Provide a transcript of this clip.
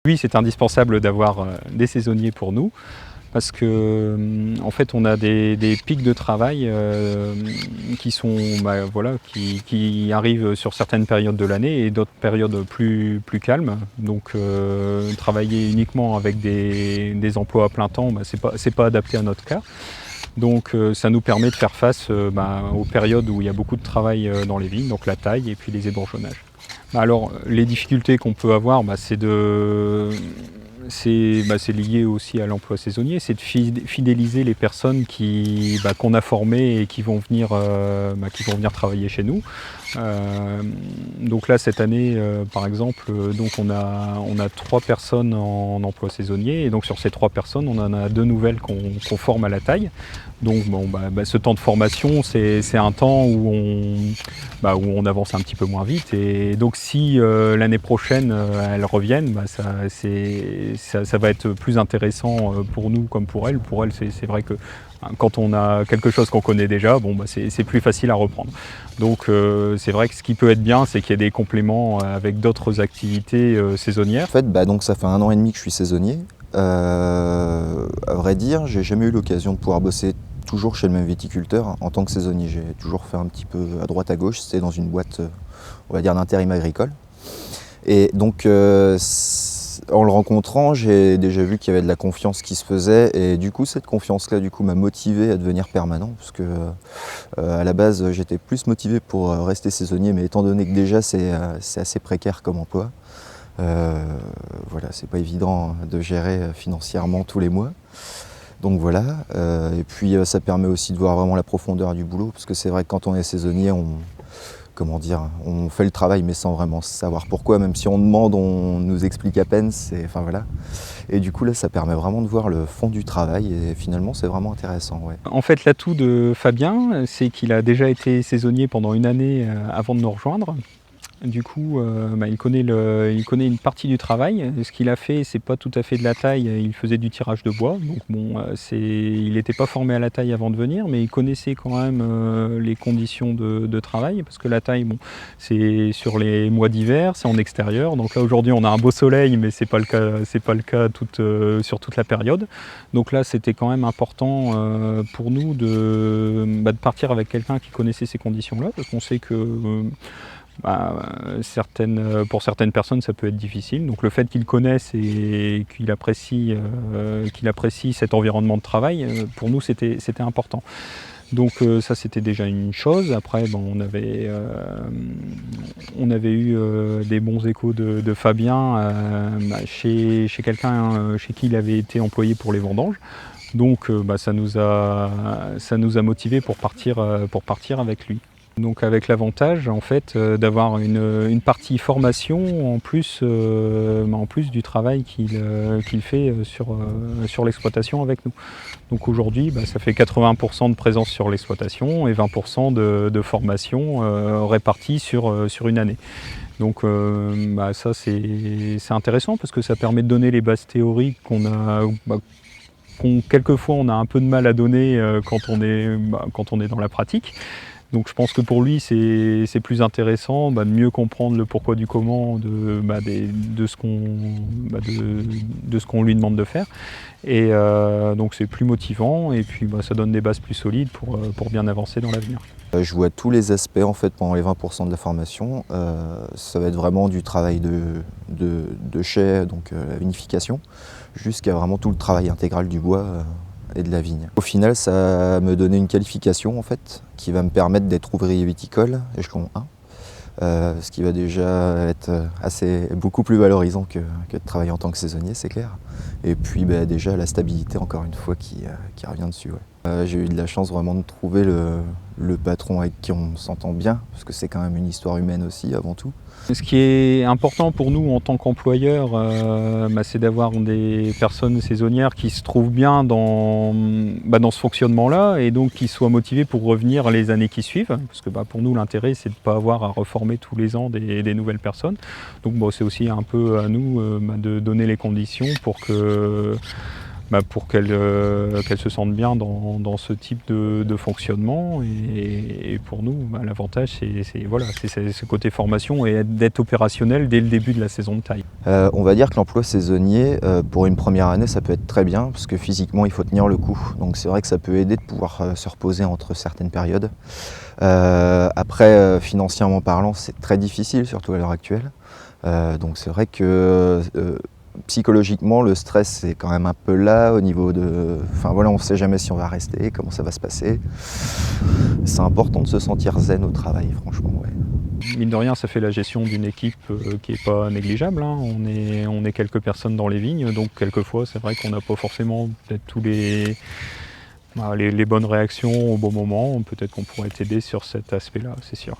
Oui, c'est indispensable d'avoir des saisonniers pour nous parce que en fait, on a des pics de travail qui sont, voilà, qui arrivent sur certaines périodes de l'année et d'autres périodes plus calmes. Donc, travailler uniquement avec des emplois à plein temps, c'est pas adapté à notre cas. Donc, ça nous permet de faire face aux périodes où il y a beaucoup de travail dans les vignes, donc la taille et puis les ébourgeonnages. Alors, les difficultés qu'on peut avoir, c'est lié aussi à l'emploi saisonnier, c'est de fidéliser les personnes qu'on a formées et qui vont venir travailler chez nous. Donc là, cette année, par exemple, donc on a 3 personnes en emploi saisonnier, et donc sur ces 3 personnes, on en a 2 nouvelles qu'on forme à la taille. Donc ce temps de formation, c'est un temps où on avance un petit peu moins vite, et donc si l'année prochaine elles reviennent, ça va être plus intéressant pour nous comme pour elles. Pour elles, c'est vrai que quand on a quelque chose qu'on connaît déjà, c'est plus facile à reprendre. Donc c'est vrai que ce qui peut être bien, c'est qu'il y a des compléments avec d'autres activités saisonnières. En fait, donc ça fait 1 an et demi que je suis saisonnier. À vrai dire, j'ai jamais eu l'occasion de pouvoir bosser toujours chez le même viticulteur en tant que saisonnier. J'ai toujours fait un petit peu à droite à gauche, c'était dans une boîte, on va dire, d'intérim agricole. Et donc, en le rencontrant, j'ai déjà vu qu'il y avait de la confiance qui se faisait, et du coup, cette confiance-là, m'a motivé à devenir permanent, parce que à la base, j'étais plus motivé pour rester saisonnier, mais étant donné que déjà c'est assez précaire comme emploi, voilà, c'est pas évident de gérer financièrement tous les mois. Donc voilà, et puis ça permet aussi de voir vraiment la profondeur du boulot, parce que c'est vrai que quand on est saisonnier, on fait le travail mais sans vraiment savoir pourquoi, même si on demande, on nous explique à peine, enfin voilà. Et du coup là, ça permet vraiment de voir le fond du travail, et finalement c'est vraiment intéressant. Ouais. En fait, l'atout de Fabien, c'est qu'il a déjà été saisonnier pendant une année avant de nous rejoindre. Du coup, il connaît une partie du travail. Ce qu'il a fait, c'est pas tout à fait de la taille, il faisait du tirage de bois. Donc il n'était pas formé à la taille avant de venir, mais il connaissait quand même les conditions de travail, parce que la taille, c'est sur les mois d'hiver, c'est en extérieur. Donc là, aujourd'hui, on a un beau soleil, mais c'est pas le cas sur toute la période. Donc là, c'était quand même important pour nous de partir avec quelqu'un qui connaissait ces conditions-là, parce qu'on sait que pour certaines personnes, ça peut être difficile. Donc le fait qu'il connaisse et qu'il apprécie cet environnement de travail, pour nous, c'était important. Donc ça, c'était déjà une chose. Après, on avait eu des bons échos de Fabien chez quelqu'un chez qui il avait été employé pour les vendanges. Donc ça nous a motivés pour partir avec lui. Donc avec l'avantage en fait d'avoir une partie formation en plus du travail qu'il fait sur l'exploitation avec nous. Donc aujourd'hui, ça fait 80% de présence sur l'exploitation et 20% de formation répartie sur une année. Donc ça c'est intéressant, parce que ça permet de donner les bases théoriques quelquefois on a un peu de mal à donner quand on est dans la pratique. Donc je pense que pour lui, c'est plus intéressant de mieux comprendre le pourquoi du comment de ce qu'on lui demande de faire. Et donc c'est plus motivant, et puis ça donne des bases plus solides pour bien avancer dans l'avenir. Je vois tous les aspects en fait pendant les 20% de la formation. Ça va être vraiment du travail de chai, donc la vinification, jusqu'à vraiment tout le travail intégral du bois et de la vigne. Au final, ça me donnait une qualification en fait, qui va me permettre d'être ouvrier viticole, échelon 1. Ce qui va déjà être beaucoup plus valorisant que de travailler en tant que saisonnier, c'est clair. Et puis déjà la stabilité, encore une fois, qui revient dessus. Ouais. J'ai eu de la chance vraiment de trouver le patron avec qui on s'entend bien, parce que c'est quand même une histoire humaine aussi avant tout. Ce qui est important pour nous en tant qu'employeur, c'est d'avoir des personnes saisonnières qui se trouvent bien dans ce fonctionnement-là, et donc qui soient motivées pour revenir les années qui suivent. Parce que pour nous, l'intérêt, c'est de ne pas avoir à reformer tous les ans des nouvelles personnes. Donc c'est aussi un peu à nous de donner les conditions pour que pour qu'elles se sentent bien dans ce type de fonctionnement. Et pour nous, l'avantage, c'est ce côté formation et d'être opérationnel dès le début de la saison de taille. On va dire que l'emploi saisonnier, pour une première année, ça peut être très bien, parce que physiquement, il faut tenir le coup. Donc c'est vrai que ça peut aider de pouvoir se reposer entre certaines périodes. Après, financièrement parlant, c'est très difficile, surtout à l'heure actuelle. Donc c'est vrai que psychologiquement, le stress est quand même un peu là au niveau de... Enfin voilà, on ne sait jamais si on va rester, comment ça va se passer. C'est important de se sentir zen au travail, franchement, ouais. Mine de rien, ça fait la gestion d'une équipe qui n'est pas négligeable, hein. On est quelques personnes dans les vignes, donc quelquefois c'est vrai qu'on n'a pas forcément peut-être tous les bonnes réactions au bon moment. Peut-être qu'on pourrait t'aider sur cet aspect-là, c'est sûr.